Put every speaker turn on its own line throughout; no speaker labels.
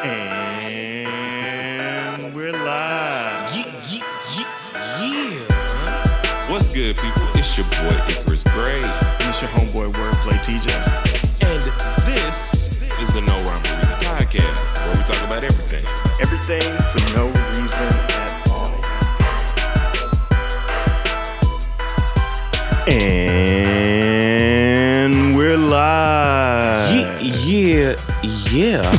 And we're live.
Yeah. What's good, people? It's your boy Icarus Gray.
And it's your homeboy Wordplay TJ.
And this is the No Rhyme No Reason podcast, where we talk about everything.
Everything for no reason at all. And we're live.
Yeah.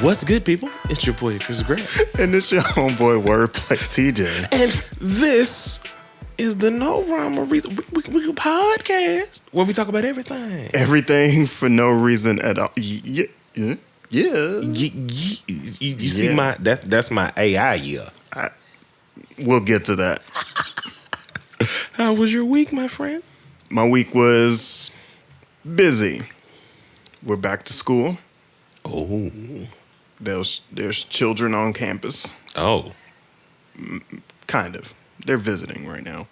What's good, people? It's your boy Icarus Gray.
And it's your homeboy Wordplay TJ.
And this is the No Rhyme No Reason podcast, where we talk about everything.
Everything for no reason at all. Yeah.
You see my that's my AI year.
We'll get to that.
How was your week, my friend?
My week was busy. We're back to school.
Oh.
There's children on campus.
Oh.
Kind of. They're visiting right now.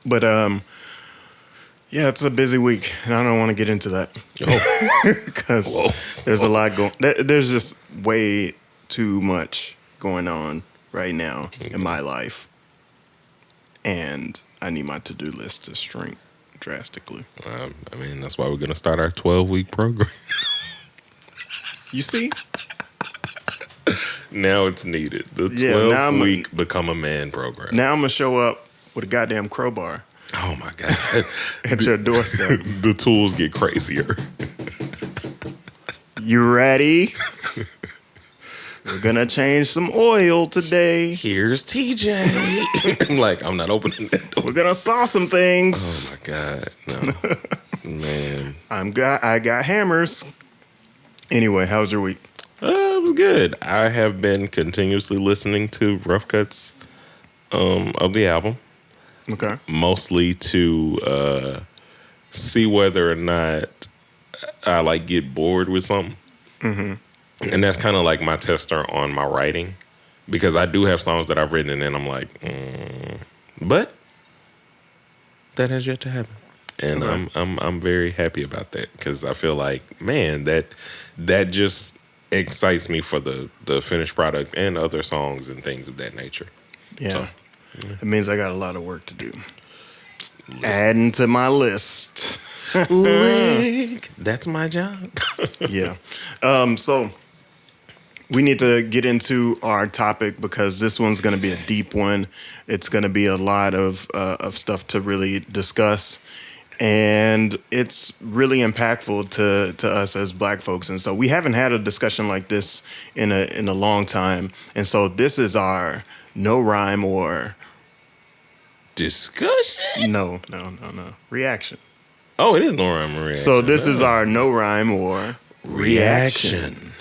But yeah, it's a busy week, and I don't want to get into that. Because there's a lot going. There's just way too much going on right now in my life, and I need my to-do list to shrink drastically.
I mean, that's why we're gonna start our 12-week program.
You see?
Now it's needed. The 12-week Become a Man program.
Now I'm gonna show up with a goddamn crowbar.
Oh my God.
At your doorstep.
The tools get crazier.
You ready? We're gonna change some oil today.
Here's TJ. I'm not opening that door.
We're gonna saw some things.
Oh my God. No. Man.
I got hammers. Anyway, how was your week?
It was good. I have been continuously listening to rough cuts of the album.
Okay.
Mostly to see whether or not I get bored with something. Mm-hmm. And that's kind of like my tester on my writing, because I do have songs that I've written and I'm like, but that has yet to happen. And okay. I'm very happy about that, because I feel like, man, that just excites me for the finished product and other songs and things of that nature.
Yeah.
So,
it means I got a lot of work to do. Adding to my list.
That's my job.
Yeah. So we need to get into our topic, because this one's going to be a deep one. It's going to be a lot of stuff to really discuss. And it's really impactful to us as Black folks. And so we haven't had a discussion like this in a long time. And so this is our no rhyme or
discussion.
No. Reaction.
Oh, it is no rhyme or reaction.
So this is our no rhyme or reaction.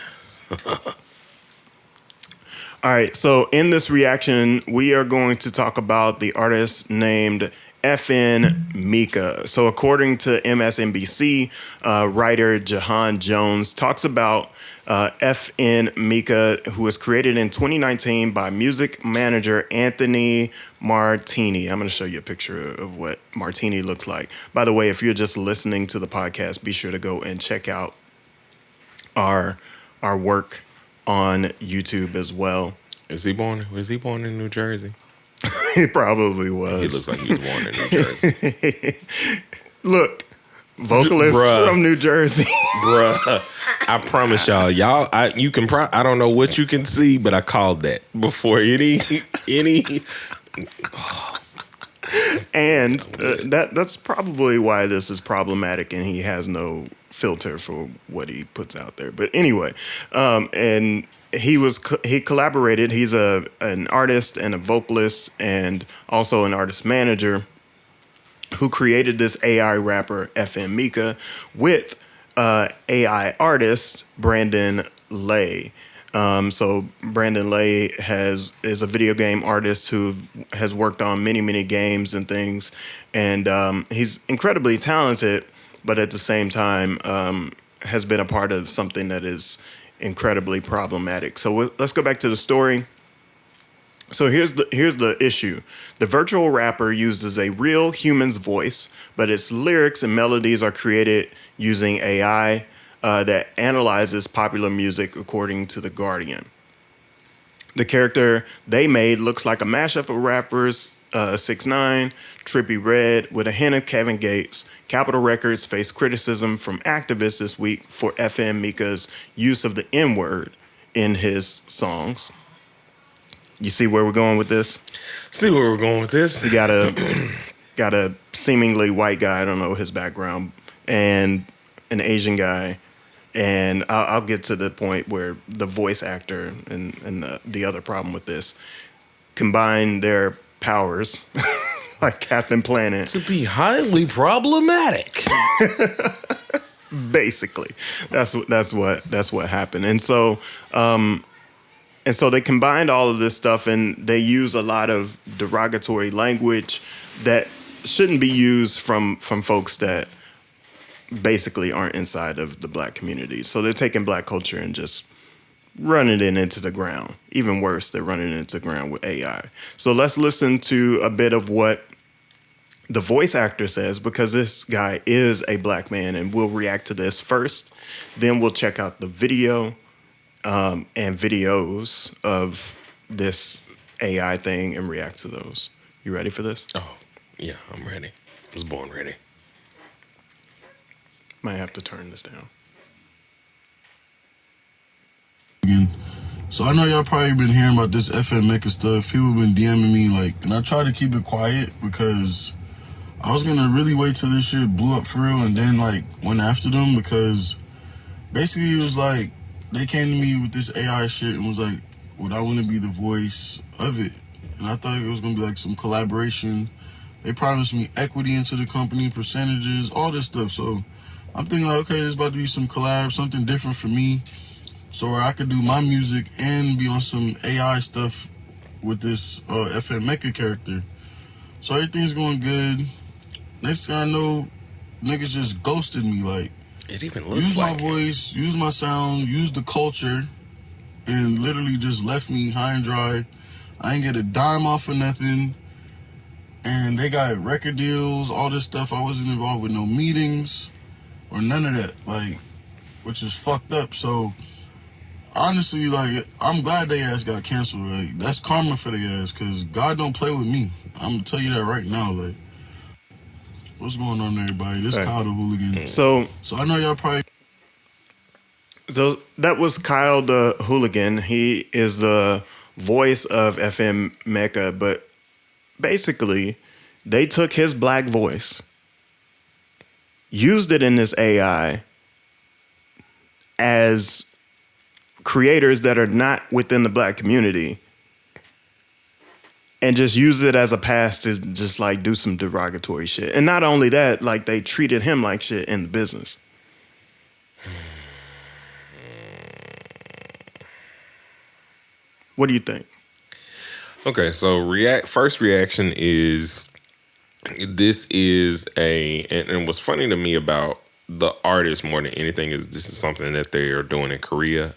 All right. So in this reaction, we are going to talk about the artist named FN Meka. So according to MSNBC, writer Jahan Jones talks about FN Meka, who was created in 2019 by music manager Anthony Martini. I'm going to show you a picture of what Martini looks like. By the way, if you're just listening to the podcast, be sure to go and check out our work on YouTube as well.
Was he born in New Jersey?
He probably was.
He looks like he was born in New Jersey.
Look, vocalist from New Jersey.
Bruh, I promise y'all, you can I don't know what you can see, but I called that before any.
And that's probably why this is problematic, and he has no filter for what he puts out there. But anyway, and he collaborated. He's an artist and a vocalist, and also an artist manager, who created this A.I Rapper FN Meka with AI artist Brandon Lay. So Brandon Lay is a video game artist who has worked on many games and things, and he's incredibly talented, but at the same time has been a part of something that is incredibly problematic. So let's go back to the story. So here's the issue. The virtual rapper uses a real human's voice, but its lyrics and melodies are created using AI. that analyzes popular music according to The Guardian. The character they made looks like a mashup of rappers 6ix9ine, Trippie Redd, with a hint of Kevin Gates. Capitol Records faced criticism from activists this week for FN Meka's use of the N-word in his songs. You see where we're going with this?
See where we're going with this?
You got a seemingly white guy, I don't know his background, and an Asian guy. And I'll get to the point where the voice actor and the other problem with this combine their powers like Captain Planet.
To be highly problematic.
Basically, that's what happened. And so they combined all of this stuff, and they use a lot of derogatory language that shouldn't be used from folks that basically aren't inside of the black community. So they're taking black culture and just running it into the ground. Even worse, they're running it into the ground with AI. So let's listen to a bit of what the voice actor says, because this guy is a black man, and we'll react to this first. Then we'll check out the video and videos of this AI thing and react to those. You ready for this?
Oh, yeah, I'm ready. I was born ready.
Might have to turn this down.
So I know y'all probably been hearing about this FN Meka stuff. People been DMing me, like, and I try to keep it quiet because I was gonna really wait till this shit blew up for real and then like went after them, because basically it was like they came to me with this AI shit and was like, would I want to be the voice of it? And I thought it was gonna be like some collaboration. They promised me equity into the company, percentages, all this stuff. So I'm thinking like, okay, there's about to be some collab, something different for me, so where I could do my music and be on some AI stuff with this FN Meka character. So everything's going good. Next thing I know, niggas just ghosted me. Like,
it even looks
use my
like
voice, use my sound, use the culture, and literally just left me high and dry. I ain't get a dime off of nothing. And they got record deals, all this stuff. I wasn't involved with no meetings or none of that, like, which is fucked up. So honestly, like, I'm glad they ass got canceled. Like, that's karma for their ass, because God don't play with me. I'm gonna tell you that right now. Like, what's going on, everybody? This Kyle the Hooligan.
So
I know y'all probably.
So that was Kyle the Hooligan. He is the voice of FN Meka, but basically they took his black voice, used it in this AI as creators that are not within the black community, and just used it as a pass to just like do some derogatory shit. And not only that, like they treated him like shit in the business. What do you think?
Okay, so first reaction is this is and what's funny to me about the artist more than anything is this is something that they are doing in Korea.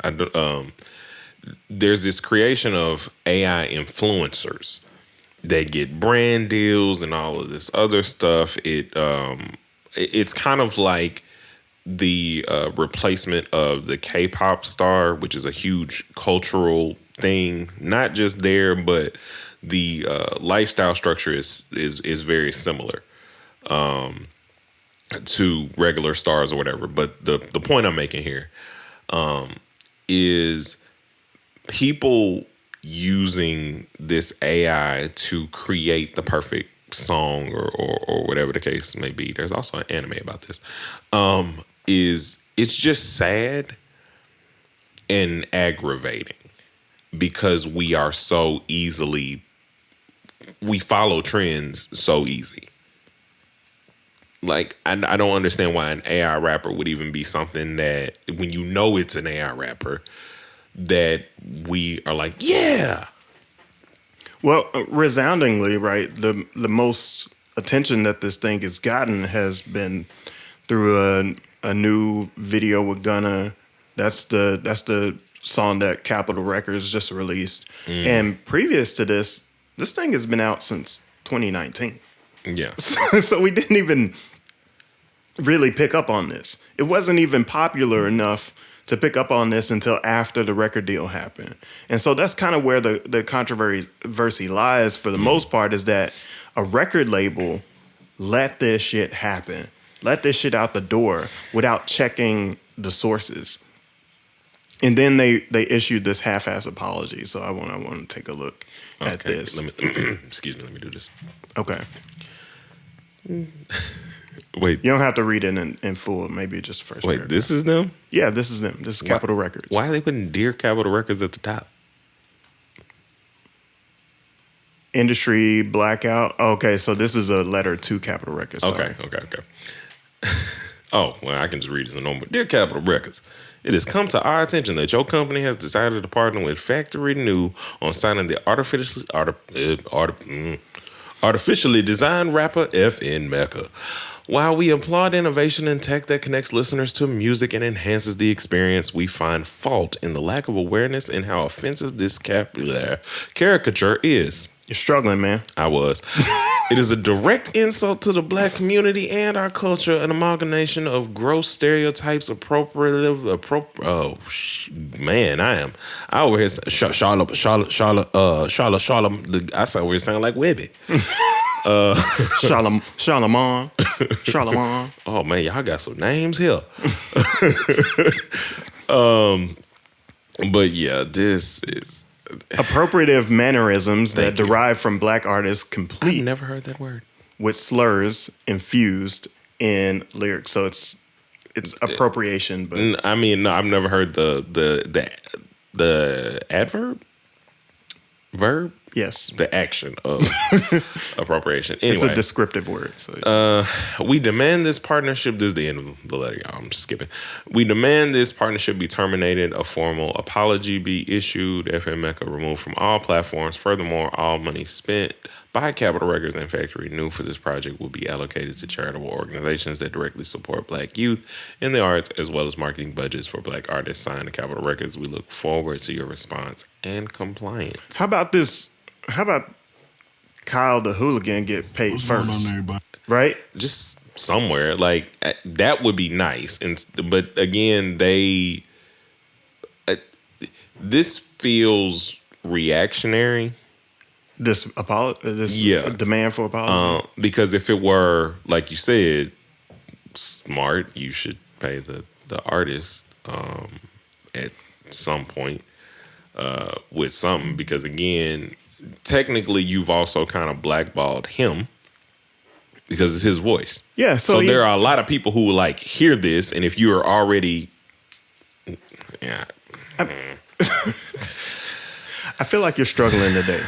There's this creation of AI influencers that get brand deals and all of this other stuff. It's kind of like the replacement of the K-pop star, which is a huge cultural thing, not just there, but the lifestyle structure is very similar to regular stars or whatever. But the point I'm making here is people using this AI to create the perfect song or whatever the case may be. There's also an anime about this. It's just sad and aggravating because we follow trends so easy. Like, I don't understand why an AI rapper would even be something that, when you know it's an AI rapper, that we are like, yeah.
Well, resoundingly, right, the most attention that this thing has gotten has been through a new video with Gunna. That's the song that Capitol Records just released. And previous to this thing has been out since 2019.
Yeah.
So we didn't even really pick up on this. it wasn't even popular enough to pick up on this until after the record deal happened. And so that's kind of where the controversy lies for the most part, is that a record label let this shit happen. Let this shit out the door without checking the sources. And then they issued this half-ass apology. So I want to take a look at this.
Let me excuse me, let me do this.
Okay.
Wait.
You don't have to read it in full. Maybe just first
Wait,
paragraph.
this is them?
Yeah, this is them. This is Capitol Records.
Why are they putting Dear Capitol Records at the top?
Industry blackout. Okay, so this is a letter to Capitol Records. Sorry.
Okay. Oh, well, I can just read it as a normal. Dear Capitol Records, it has come to our attention that your company has decided to partner with Factory New on signing the artificially designed rapper FN Meka. While we applaud innovation in tech that connects listeners to music and enhances the experience, we find fault in the lack of awareness and how offensive this caricature is.
You're struggling, man.
I was. It is a direct insult to the black community and our culture, an amalgamation of gross stereotypes, I over here Charlotte. I said we sound like Webby.
Charlemagne.
Oh man, y'all got some names here. But yeah, this is
appropriative mannerisms that derive from black artists, complete
I've never heard that word,
with slurs infused in lyrics. So it's appropriation, but
I mean, no, I've never heard the adverb, verb,
yes,
the action of appropriation. Anyway,
it's a descriptive word. So.
We demand this partnership. This is the end of the letter, y'all. I'm skipping. We demand this partnership be terminated, a formal apology be issued, FN Meka removed from all platforms. Furthermore, all money spent by Capitol Records and Factory New for this project will be allocated to charitable organizations that directly support black youth in the arts, as well as marketing budgets for black artists signed to Capitol Records. We look forward to your response and compliance.
How about this? How about Kyle the Hooligan get paid
What's going
first?
on, everybody?
Right?
Just somewhere like that would be nice. But again, this feels reactionary.
This demand for apology.
Because if it were like you said, smart, you should pay the artist at some point with something. Because again, technically, you've also kind of blackballed him because it's his voice.
Yeah.
So there are a lot of people who like hear this, and if you are already,
I feel like you're struggling today.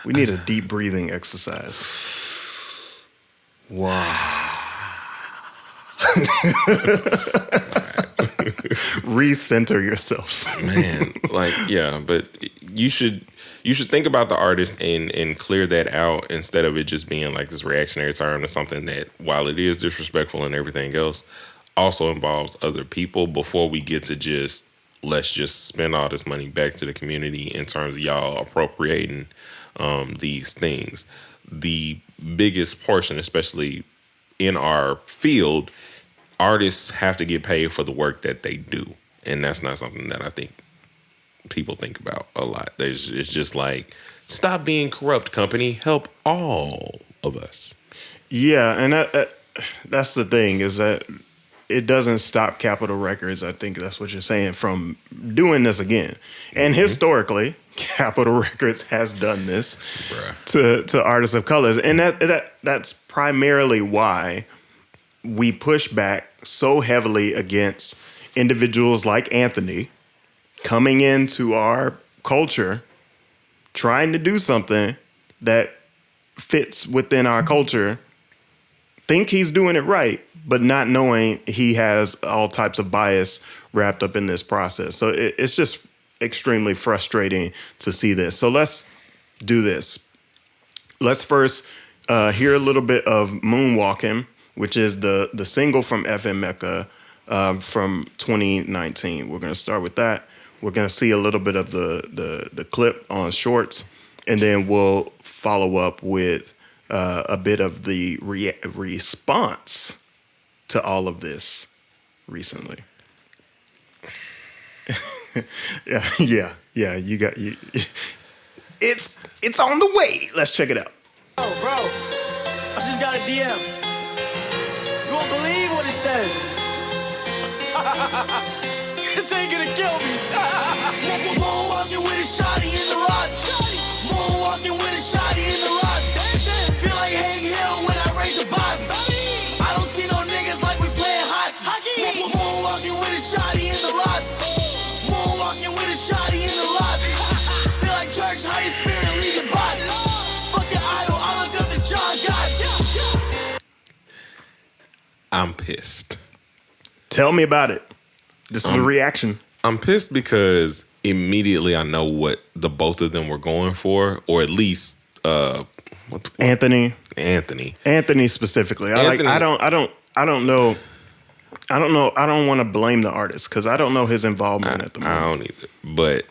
We need a deep breathing exercise. Wow. Recenter yourself.
Man, like, yeah, but you should think about the artist and clear that out instead of it just being like this reactionary term to something that, while it is disrespectful and everything else, also involves other people before we get to just let's just spend all this money back to the community in terms of y'all appropriating these things. The biggest portion, especially in our field, artists have to get paid for the work that they do. And that's not something that I think people think about a lot. It's just like, stop being corrupt, company. Help all of us.
Yeah, and that's the thing, is that it doesn't stop Capitol Records, I think that's what you're saying, from doing this again. And historically, Capitol Records has done this to artists of colors. And that's primarily why we push back so heavily against individuals like Anthony coming into our culture, trying to do something that fits within our culture, think he's doing it right, but not knowing he has all types of bias wrapped up in this process. So it's just extremely frustrating to see this. So let's do this. Let's first hear a little bit of Moonwalking, which is the single from FN Meka from 2019. We're going to start with that. We're going to see a little bit of the clip on Shorts, and then we'll follow up with a bit of the response to all of this recently. Yeah. You got you. It's on the way. Let's check it out.
Oh, bro, I just got a DM. You won't believe what it says. This ain't gonna kill me. Moonwalking with a shotty in the lot. Moonwalking with a shotty in the lot. Feel like Hank Hill when I raise the bobby. I don't see no niggas like we playing hockey. Moonwalking with a shotty in the lot. Moonwalking with a shotty in the lobby. Feel like church, how your spirit leave your body. Fuck your idol, I look up to John God.
I'm pissed.
Tell me about it. This is a reaction.
I'm pissed because immediately I know what the both of them were going for, or at least
Anthony specifically.
Anthony.
I don't know. I don't want to blame the artist because I don't know his involvement at the moment.
I don't either. But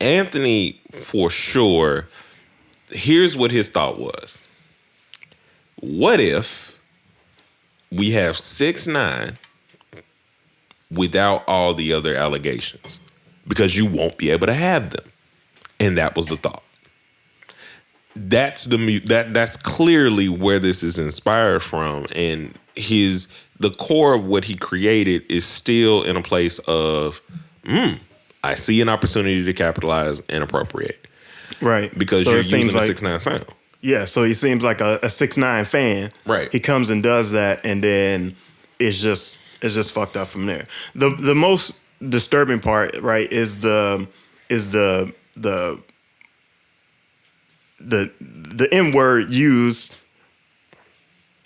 Anthony, for sure, here's what his thought was. What if we have 6ix9ine without all the other allegations? Because you won't be able to have them. And that was the thought. That's clearly where this is inspired from. And the core of what he created is still in a place of, I see an opportunity to capitalize and appropriate.
Right.
Because
so
you're using the 6ix9ine sound.
Yeah, so he seems like a 6ix9ine fan.
Right.
He comes and does that, and then it's just fucked up from there. The most disturbing part, right, is the N word used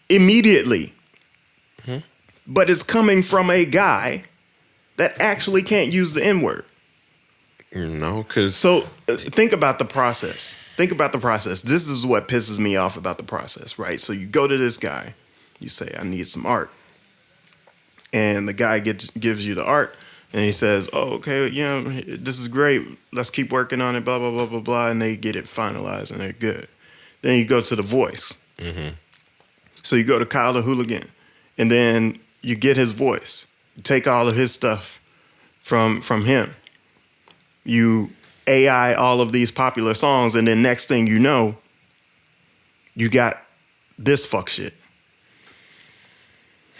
immediately. Mm-hmm. But it's coming from a guy that actually can't use the N word.
No, because...
So think about the process. This is what pisses me off about the process, right? So you go to this guy, you say, I need some art. And the guy gives you the art, and he says, oh, okay, yeah, this is great. Let's keep working on it, blah, blah, blah, blah, blah. And they get it finalized, and they're good. Then you go to the voice.
Mm-hmm.
So you go to Kyle the Hooligan, and then you get his voice. You take all of his stuff from him. You AI all of these popular songs, and then next thing you know, you got this fuck shit.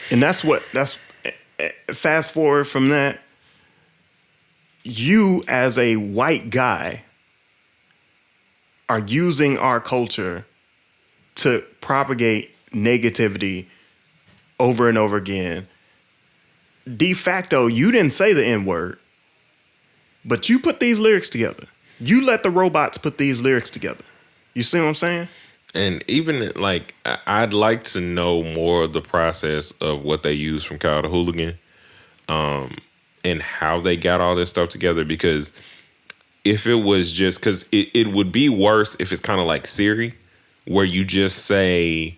And that's fast forward from that, you as a white guy are using our culture to propagate negativity over and over again. De facto, you didn't say the N-word, but you put these lyrics together. You let the robots put these lyrics together. You see what I'm saying?
And even like, I'd like to know more of the process of what they use from Kyle the Hooligan, and how they got all this stuff together. Because if it was just, because it would be worse if it's kind of like Siri, where you just say,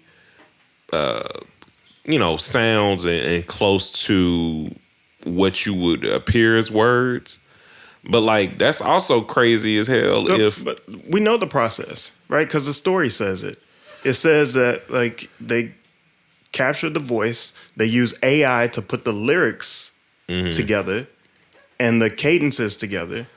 sounds and close to what you would appear as words. But like, that's also crazy as hell.
But we know the process, right? Because the story says it. It says that like they captured the voice, they use AI to put the lyrics together and the cadences together.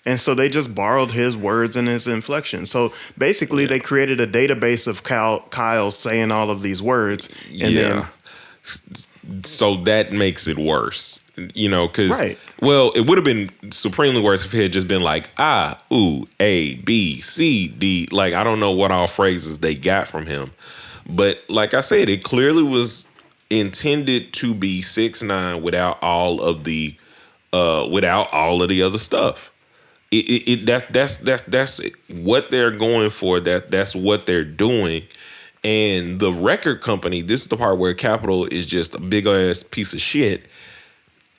And so they just borrowed his words and his inflection. So basically they created a database of Kyle saying all of these words. And then
so that makes it worse, because,
right.
Well, it would have been supremely worse if it had just been like, A, B, C, D. Like, I don't know what all phrases they got from him. But like I said, it clearly was intended to be 6ix9ine without all of the other stuff. That's what they're going for. That's what they're doing. And the record company, this is the part where Capitol is just a big ass piece of shit,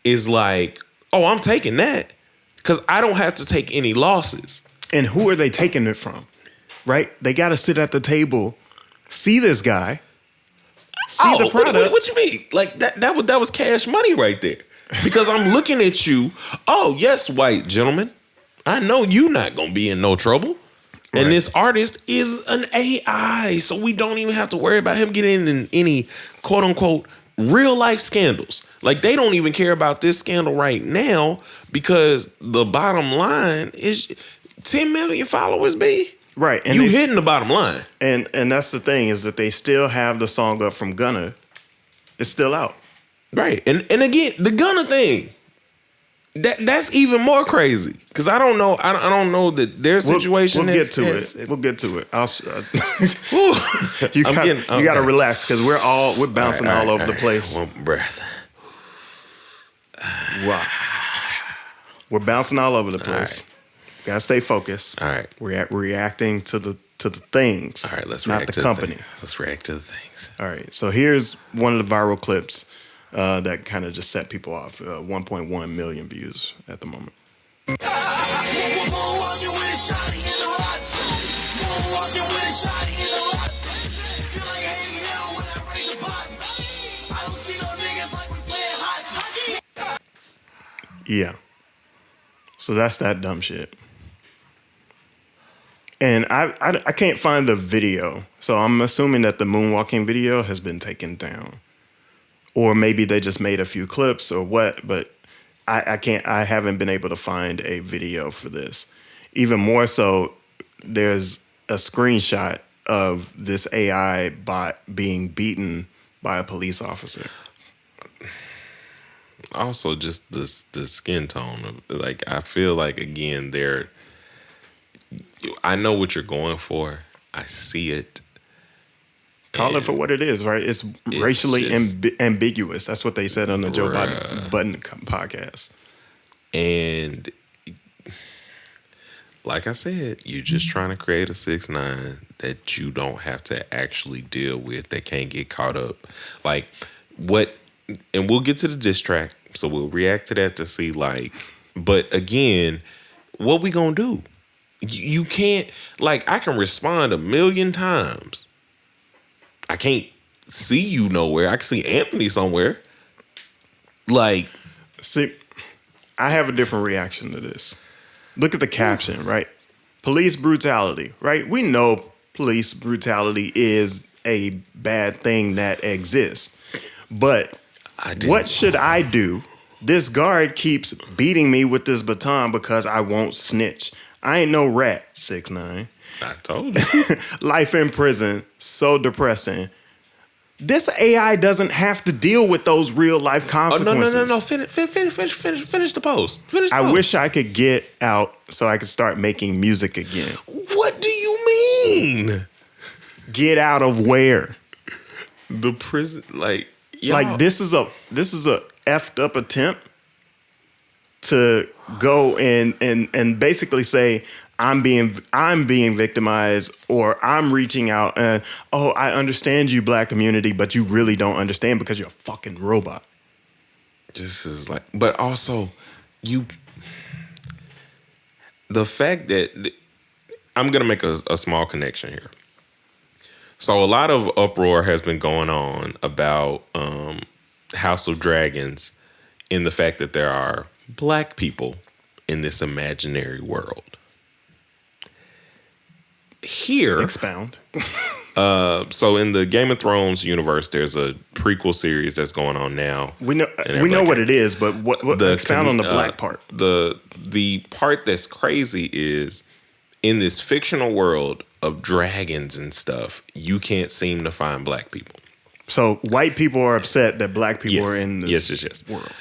is like, oh, I'm taking that because I don't have to take any losses.
And who are they taking it from? Right? They got to sit at the table, see this guy, see the product.
What you mean? Like that was cash money right there. Because I'm looking at you. Oh, yes, white gentleman. I know you not going to be in no trouble. And this artist is an AI, so we don't even have to worry about him getting in any quote unquote real life scandals. Like they don't even care about this scandal right now because the bottom line is 10 million followers. B
Right, and
you hitting the bottom line,
and that's the thing is that they still have the song up from Gunna. It's still out.
right? And again, the Gunna thing. That's even more crazy because I don't know. I don't know that their situation.
We'll get to it. We'll get to it. You got to relax because we're bouncing all over the place.
One breath.
Wow. We're bouncing all over the place. Got to stay focused.
All right.
We're reacting to the things.
All right. Let's
not
react
the
to
company.
Let's react to the things.
All right. So here's one of the viral clips that kind of just set people off. 1.1 million views at the moment. Yeah. So that's that dumb shit. And I can't find the video. So I'm assuming that the moonwalking video has been taken down. Or maybe they just made a few clips or what, but I haven't been able to find a video for this. Even more so, there's a screenshot of this AI bot being beaten by a police officer.
Also, just the skin tone of like I feel like again I know what you're going for. I see it.
Call it for what it is, right? It's racially ambiguous. That's what they said on the Joe Budden podcast.
And like I said, you're just trying to create a 6ix9ine that you don't have to actually deal with, that can't get caught up. Like what? And we'll get to the diss track, so we'll react to that to see like. But again, what we gonna do? You can't like. I can respond 1,000,000 times. I can't see you nowhere. I can see Anthony somewhere. Like,
see, I have a different reaction to this. Look at the caption, right? Police brutality, right? We know police brutality is a bad thing that exists. But what should I do? This guard keeps beating me with this baton because I won't snitch. I ain't no rat, 6ix9ine.
I told you.
Life in prison, so depressing. This AI doesn't have to deal with those real life consequences.
Oh, no. Finish the post.
I wish I could get out so I could start making music again.
What do you mean?
Get out of where?
The prison, like, y'all.
Like this is a effed up attempt to go and basically say I'm being victimized, or I'm reaching out and I understand you, black community, but you really don't understand because you're a fucking robot.
This is like, but also the fact that I'm gonna make a small connection here. So a lot of uproar has been going on about House of Dragons in the fact that there are black people in this imaginary world. Here,
expound.
So in the Game of Thrones universe, there's a prequel series that's going on now.
We know what it is, but what expound on the black part.
The part that's crazy is in this fictional world of dragons and stuff, you can't seem to find black people.
So white people are upset that black people are in this world.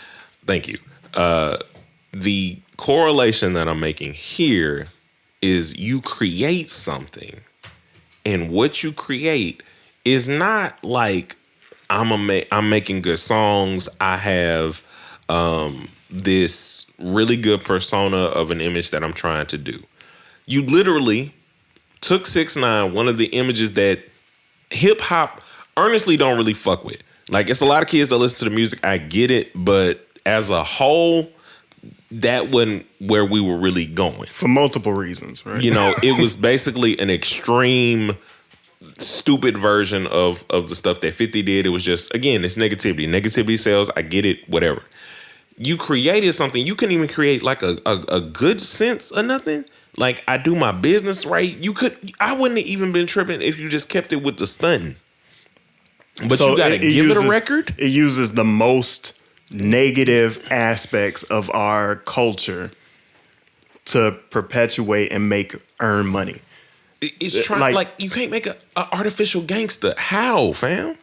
Thank you. The correlation that I'm making here is you create something, and what you create is not like I'm making good songs. I have this really good persona of an image that I'm trying to do. You literally took 6ix9ine, one of the images that hip hop earnestly don't really fuck with. Like, it's a lot of kids that listen to the music. I get it, but as a whole, that wasn't where we were really going.
For multiple reasons, right?
You know, it was basically an extreme, stupid version of the stuff that 50 did. It was just, again, it's negativity. Negativity sells. I get it, whatever. You created something. You couldn't even create like a good sense of nothing. Like, I do my business right. I wouldn't have even been tripping if you just kept it with the stunting. But
So
you gotta give it a
uses-
record.
It uses the most negative aspects of our culture to perpetuate and earn money.
It's trying
like-
like you can't make a artificial gangster. How, fam?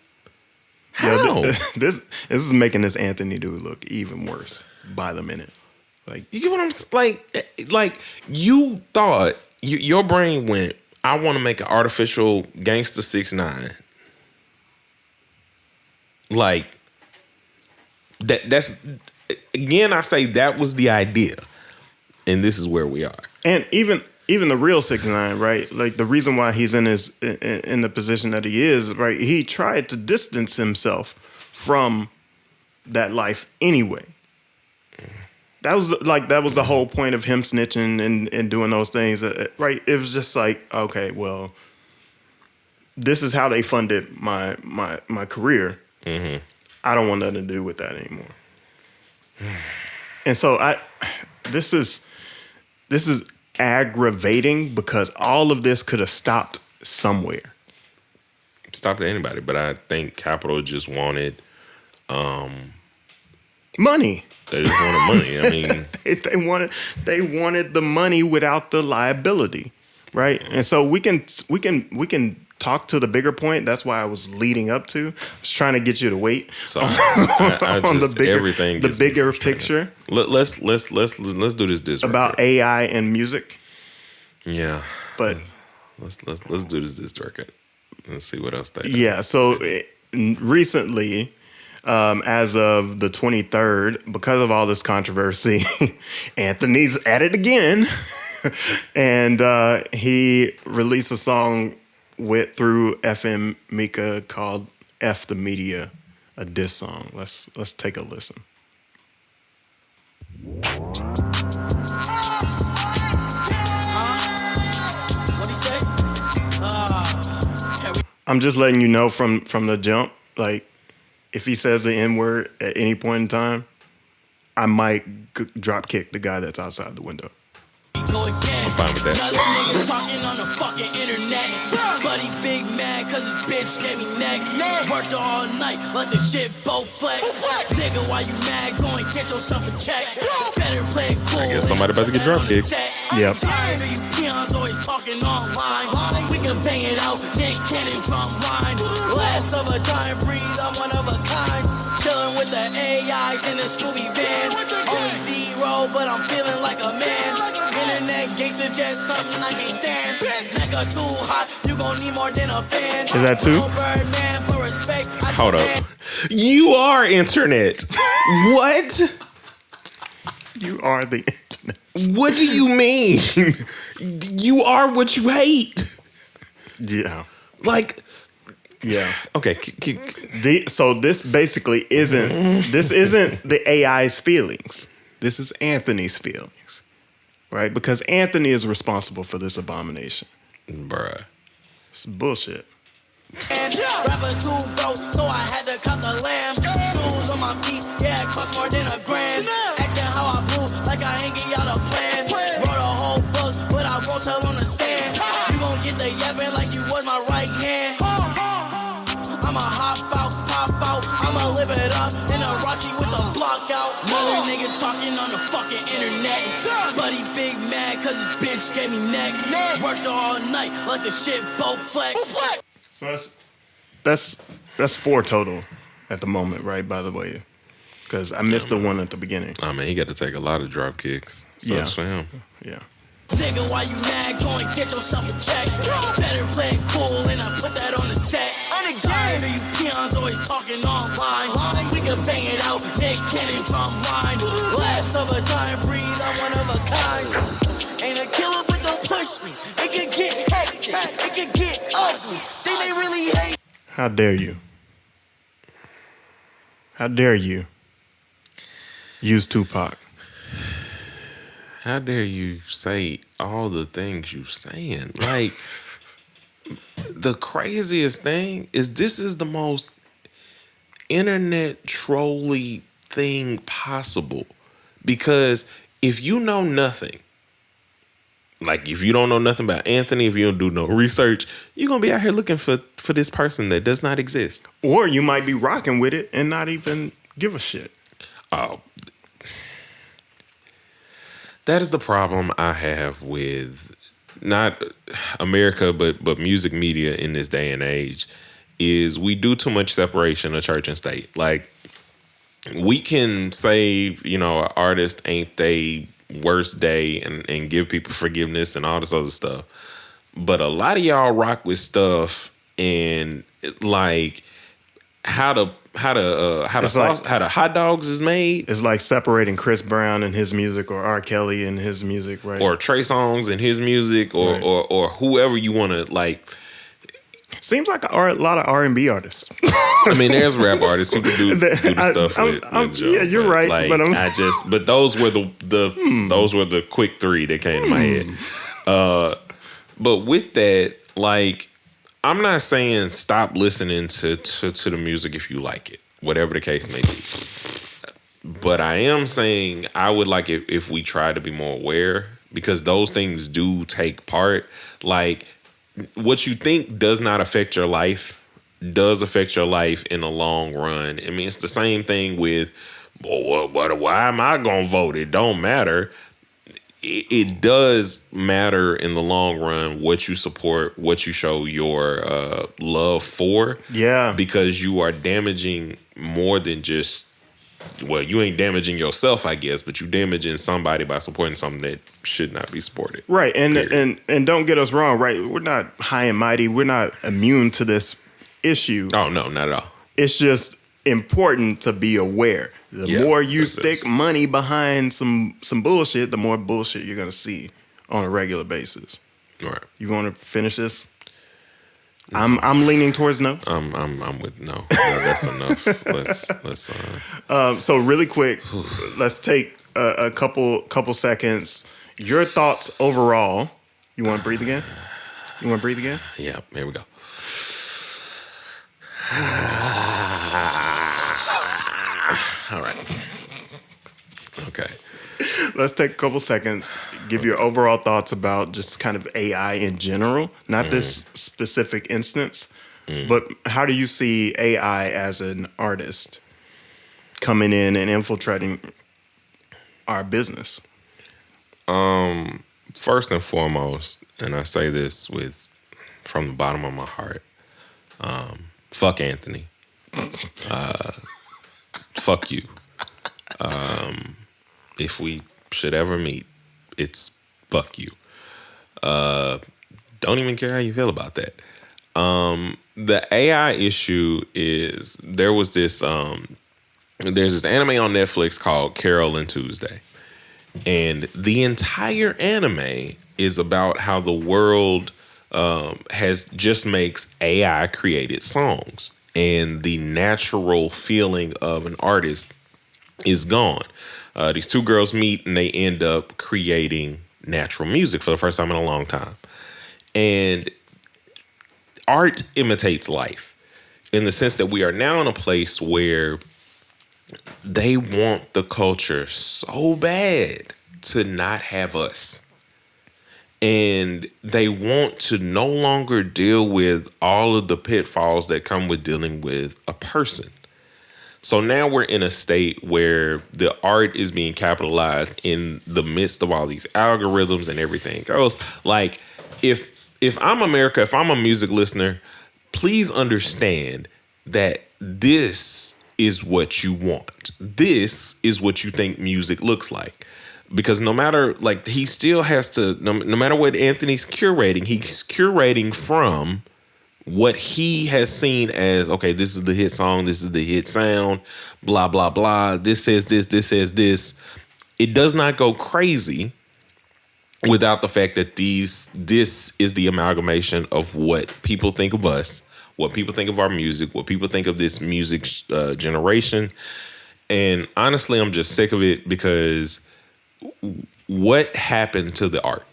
How?
Yo, this is making this Anthony dude look even worse by the minute. Like,
You get what I'm like? You thought your brain went. I want to make an artificial gangster 6ix9ine. Like that's again. I say that was the idea, and this is where we are.
and even the real 6ix9ine, right? Like the reason why he's in the position that he is, right? He tried to distance himself from that life anyway. That was the whole point of him snitching and doing those things, right? It was just like, okay, well, this is how they funded my career.
Mm-hmm.
I don't want nothing to do with that anymore. And so this is aggravating because all of this could have stopped somewhere.
Stopped at anybody, but I think Capital just wanted.
Money.
They just wanted money. I mean,
they wanted the money without the liability, right? And so we can talk to the bigger point. That's why I was leading up to. I was trying to get you to wait.
so I
on
just,
the bigger
everything.
the
gets me
bigger
frustrated.
picture
Let's do this
about
record.
AI and music.
Yeah,
But
let's do this record. Let's see what else they.
yeah, so recently, as of the 23rd, because of all this controversy, Anthony's at it again, and he released a song through FN Meka called "F the Media," a diss song. Let's take a listen.
What'd he say?
I'm just letting you know from the jump, like, if he says the N-word at any point in time, I might drop kick the guy that's outside the window.
Go again.
I'm fine with that.
Another nigga talking on the fucking internet. But he big mad cause his bitch gave me neck. Worked all night like the shit both flex. Nigga, why you mad? Go and get yourself a check. Better play it cool.
I guess somebody about to get drop kicked.
Yep.
Tired of you peons always talking online. We can bang it out. Nick Cannon drum line. Last of a dying breed. I'm one of a kind. Chilling with the AIs in the Scooby van. Only zero, but I'm feeling like a man. Internet gangster just something I can't stand. Nigga too hot, you gon' need more than a fan.
Is that two?
Birdman, for respect, I
Hold
demand.
up. You are internet. What?
You are the internet.
What do you mean? You are what you hate.
Yeah.
Like,
Yeah.
okay.
So this basically isn't the AI's feelings. This is Anthony's feelings, right? Because Anthony is responsible for this abomination.
Bruh.
It's bullshit.
And rappers too broke, so I had to cut the lamb. Shoes on my feet, yeah, it cost more than $1 grand. Acting how I blew, like I ain't give y'all a plan. Wrote a whole book, but I won't tell on the stand. You gon' get the yapping like you was my right hand. I'ma hop out, pop out, I'ma live it up in a Rossi with a block out. Another nigga talking on the fucking internet. But he big mad cause his bitch gave me neck. Worked all night like the shit both flex.
So that's 4 total at the moment, right? By the way, because I missed the one at the beginning.
Oh man, he got to take a lot of drop kicks. Sucks for him.
Yeah.
Nigga, why you mad? Go and get yourself a check. Better play it cool and I put that on the set. Tired of you peons always talking online. We can bang it out, Nick Cannon drum line. Last of a dying breed, I'm one of a kind. Ain't a killer, but don't push me. It can get hectic, it can get ugly. Think they really hate.
How dare you? How dare you use Tupac?
How dare you say all the things you saying? Like, the craziest thing is this is the most internet trolly thing possible. Because if you know nothing, Like, if you don't know nothing about Anthony, if you don't do no research, you're gonna be out here looking for this person that does not exist.
Or you might be rocking with it and not even give a shit.
Oh, that is the problem I have with not America, but music media in this day and age. Is we do too much separation of church and state. Like, we can say, an artist ain't they worst day and give people forgiveness and all this other stuff. But a lot of y'all rock with stuff and like how the hot dogs is made.
It's like separating Chris Brown and his music, or R. Kelly and his music, right?
Or Trey Songz and his music, or
Right.
or whoever you want to like.
Seems like a lot of R&B artists.
I mean, there's rap artists. People do the stuff with Joe.
Yeah, you're right.
Like,
But
but those were those were the quick three that came to my head. But with that, like, I'm not saying stop listening to the music if you like it, whatever the case may be. But I am saying I would like it if we try to be more aware, because those things do take part. Like, what you think does not affect your life does affect your life in the long run. I mean, it's the same thing with, well, why am I going to vote? It don't matter. It does matter in the long run what you support, what you show your love for.
Yeah.
Because you are damaging more than just, well, you ain't damaging yourself, I guess, but you damaging somebody by supporting something that should not be supported.
Right, and
Period.
and don't get us wrong, right? We're not high and mighty. We're not immune to this issue.
Oh, no, not at all.
It's just important to be aware. The
Yeah,
more you
that's it.
stick money behind some bullshit, the more bullshit you're gonna see on a regular basis.
All right.
You want to finish this? I'm leaning towards no.
I'm with no. That's enough. Let's.
So really quick, let's take a couple seconds. Your thoughts overall. You want to breathe again? You want to breathe again?
Yeah. Here we go. All right. Okay.
Let's take a couple seconds. Give your overall thoughts about just kind of AI in general, not this specific instance, but how do you see AI as an artist coming in and infiltrating our business?
First and foremost, and I say this from the bottom of my heart, fuck Anthony. Fuck you. If we should ever meet, it's fuck you. Don't even care how you feel about that. The AI issue is there's this anime on Netflix called Carol and Tuesday. And the entire anime is about how the world just makes AI created songs, and the natural feeling of an artist is gone. These two girls meet and they end up creating natural music for the first time in a long time. And art imitates life in the sense that we are now in a place where they want the culture so bad to not have us. And they want to no longer deal with all of the pitfalls that come with dealing with a person. So now we're in a state where the art is being capitalized in the midst of all these algorithms and everything else. Like, if I'm America, if I'm a music listener, please understand that this is what you want. This is what you think music looks like. Because no matter, like, he still has to, no matter what Anthony's curating, he's curating from what he has seen as, okay, this is the hit song, this is the hit sound, blah, blah, blah. This says this says this. It does not go crazy without the fact that this is the amalgamation of what people think of us, what people think of our music, what people think of this music generation. And honestly, I'm just sick of it, because what happened to the art?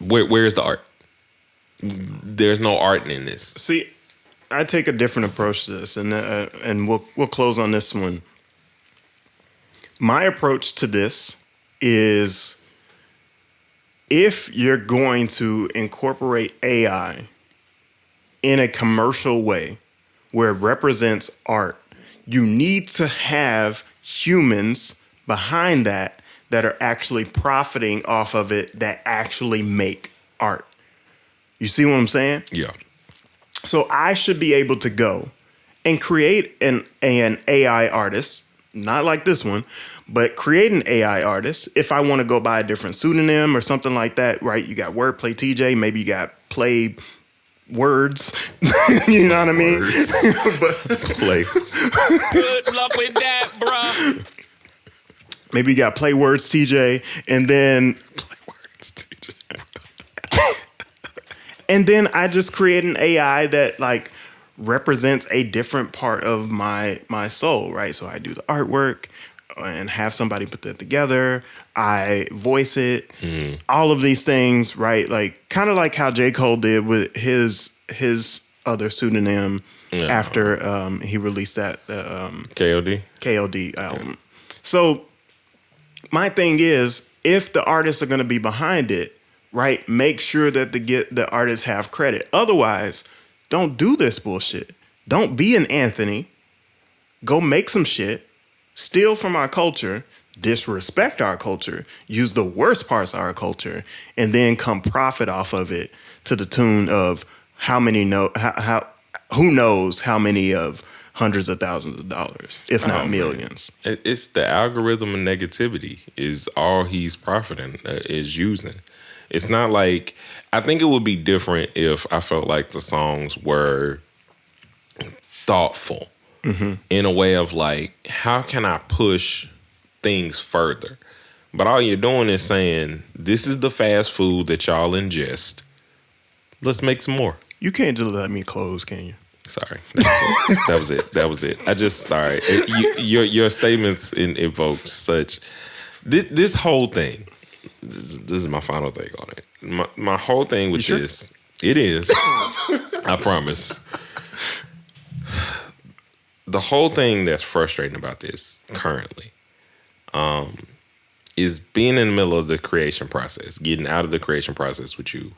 Where's the art? There's no art in this.
See, I take a different approach to this, and we'll close on this one. My approach to this is if you're going to incorporate AI in a commercial way where it represents art, you need to have humans behind that are actually profiting off of it, that actually make art. You see what I'm saying?
Yeah.
So I should be able to go and create an AI artist, not like this one, but create an AI artist if I want to go by a different pseudonym or something like that, right? You got Wordplay TJ, maybe you got Play Words. You know what I mean?
Play.
Good luck with that, bruh.
Maybe you got Play Words TJ, and then and then I just create an AI that like represents a different part of my soul, right? So I do the artwork and have somebody put that together. I voice it, all of these things, right? Like kind of like how J. Cole did with his other pseudonym after he released that KOD album. Yeah. So my thing is, if the artists are going to be behind it, right, make sure that the artists have credit. Otherwise, don't do this bullshit. Don't be an Anthony. Go make some shit. Steal from our culture. Disrespect our culture. Use the worst parts of our culture, and then come profit off of it to the tune of who knows how many of hundreds of thousands of dollars, if not millions.
Man. It's the algorithm of negativity is all he's profiting, is using. It's not like, I think it would be different if I felt like the songs were thoughtful in a way of like, how can I push things further? But all you're doing is saying, this is the fast food that y'all ingest. Let's make some more.
You can't just let me close, can you?
Sorry. That was it. I just, sorry. Your statements evoke such, this whole thing, this is my final take on it. My whole thing with this, it is, I promise. The whole thing that's frustrating about this currently is being in the middle of the creation process, getting out of the creation process with you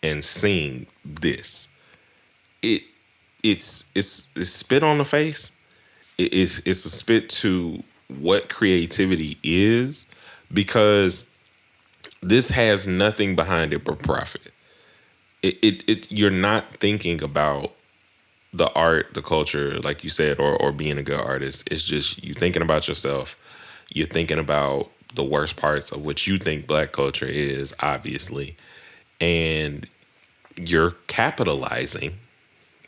and seeing this. It's spit on the face. It's a spit to what creativity is, because this has nothing behind it but profit. You're not thinking about the art, the culture, like you said, or being a good artist. It's just you thinking about yourself. You're thinking about the worst parts of what you think black culture is, obviously, and you're capitalizing.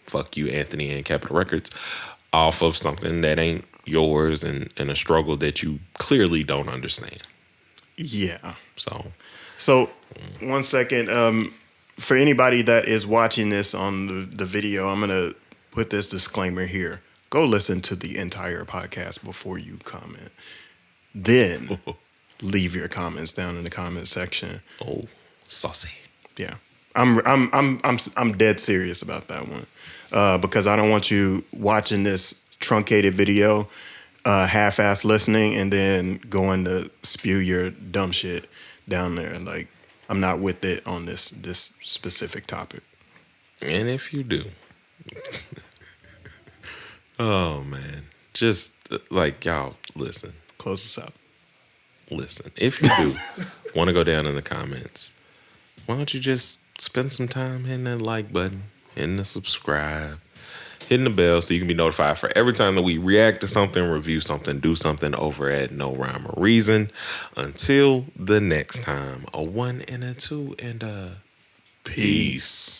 Fuck you, Anthony and Capitol Records, off of something that ain't yours and a struggle that you clearly don't understand.
Yeah.
So
1 second. For anybody that is watching this on the video, I'm going to put this disclaimer here. Go listen to the entire podcast before you comment. Then leave your comments down in the comment section.
Oh, saucy.
Yeah. I'm dead serious about that one. Because I don't want you watching this truncated video, half-ass listening, and then going to spew your dumb shit down there. Like, I'm not with it on this specific topic.
And if you do, oh man, just like y'all, listen.
Close this out.
Listen, if you do want to go down in the comments, why don't you just spend some time hitting that like button, hitting the subscribe, hitting the bell so you can be notified for every time that we react to something, review something, do something over at No Rhyme or Reason. Until the next time, a 1 and a 2 and a peace.